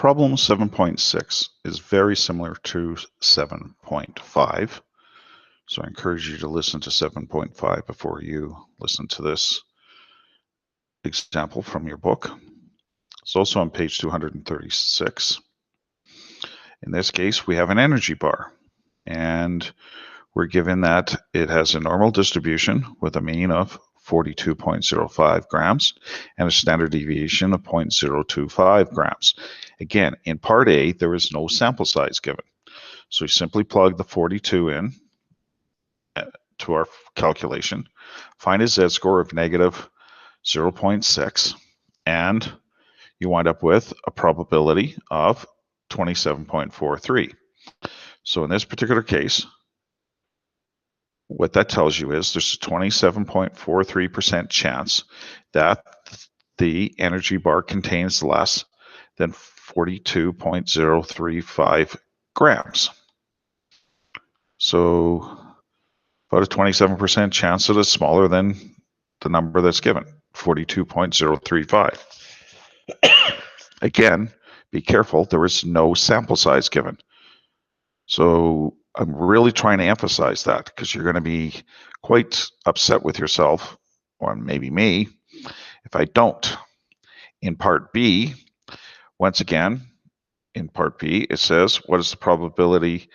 Problem 7.6 is very similar to 7.5. So I encourage you to listen to 7.5 before you listen to this example from your book. It's also on page 236. In this case, we have an energy bar, and we're given that it has a normal distribution with a mean of 42.05 grams and a standard deviation of 0.025 grams. Again, in part A, there is no sample size given. So we simply plug the 42 in to our calculation, find a z-score of negative 0.6, and you wind up with a probability of 27.43. So in this particular case, what that tells you is there's a 27.43% chance that the energy bar contains less than 42.035 grams. So about a 27% chance that it's smaller than the number that's given, 42.035. Again, be careful, there is no sample size given. So I'm really trying to emphasize that because you're going to be quite upset with yourself, or maybe me, if I don't. In part B, once again, in part B, it says, what is the probability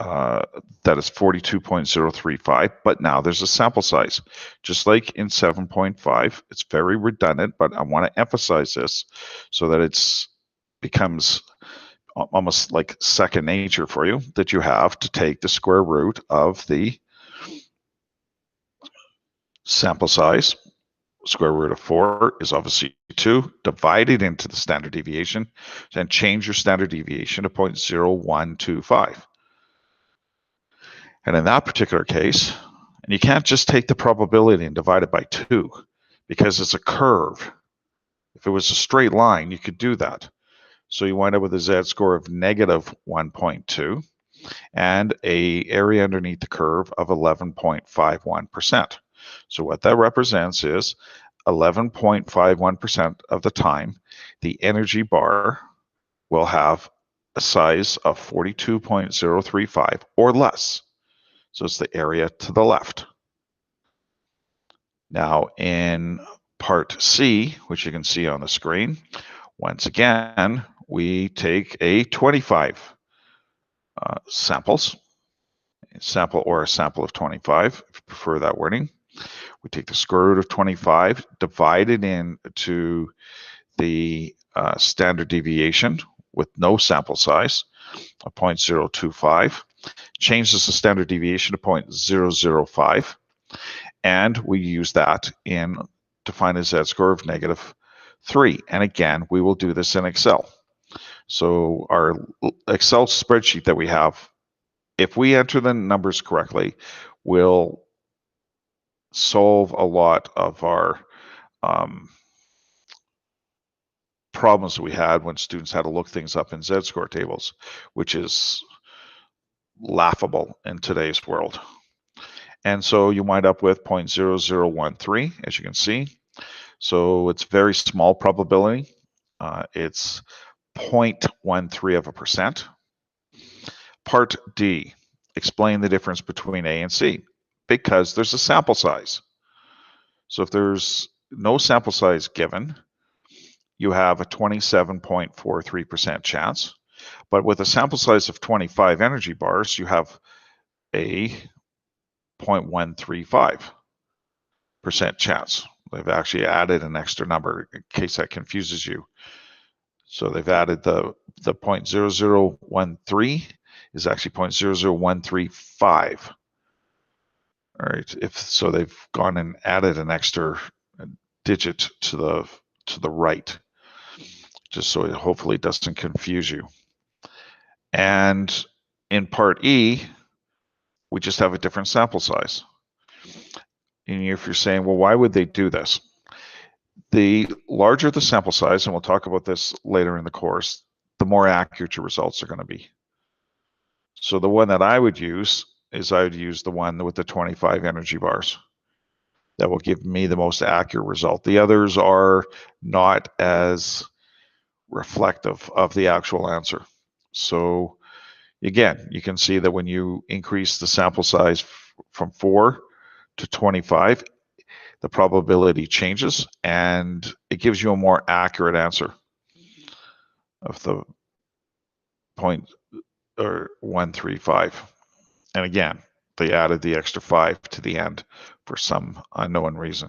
that is 42.035, but now there's a sample size. Just like in 7.5, it's very redundant, but I want to emphasize this so that it becomes almost like second nature for you, that you have to take the square root of the sample size. Square root of 4 is obviously 2, divide it into the standard deviation, and change your standard deviation to 0.0125. And in that particular case, and you can't just take the probability and divide it by 2 because it's a curve. If it was a straight line, you could do that. So you wind up with a z-score of negative 1.2 and a area underneath the curve of 11.51%. So what that represents is 11.51% of the time, the energy bar will have a size of 42.035 or less. So it's the area to the left. Now in part C, which you can see on the screen, once again, we take a 25 samples, a sample of 25, if you prefer that wording. We take the square root of 25, divide it into the standard deviation with no sample size of 0.025, changes the standard deviation to 0.005, and we use that to find a z-score of negative 3. And again, we will do this in Excel. So our Excel spreadsheet that we have, if we enter the numbers correctly, will solve a lot of our problems that we had when students had to look things up in z-score tables, which is laughable in today's world. And so you wind up with 0.0013, as you can see. So it's very small probability. It's 0.13%. Part D, explain the difference between A and C, because there's a sample size. So if there's no sample size given, you have a 27.43% chance. But with a sample size of 25 energy bars, you have a 0.135% chance. They've actually added an extra number in case that confuses you. So they've added the 0.0013 is actually 0.00135. All right, so they've gone and added an extra digit to the right, just so it hopefully doesn't confuse you. And in part E, we just have a different sample size. And if you're saying, well, why would they do this? The larger the sample size, and we'll talk about this later in the course, the more accurate your results are going to be. So the one that I would use is the one with the 25 energy bars. That will give me the most accurate result. The others are not as reflective of the actual answer. So again, you can see that when you increase the sample size from 4 to 25, the probability changes and it gives you a more accurate answer of the 135. And again, they added the extra 5 to the end for some unknown reason.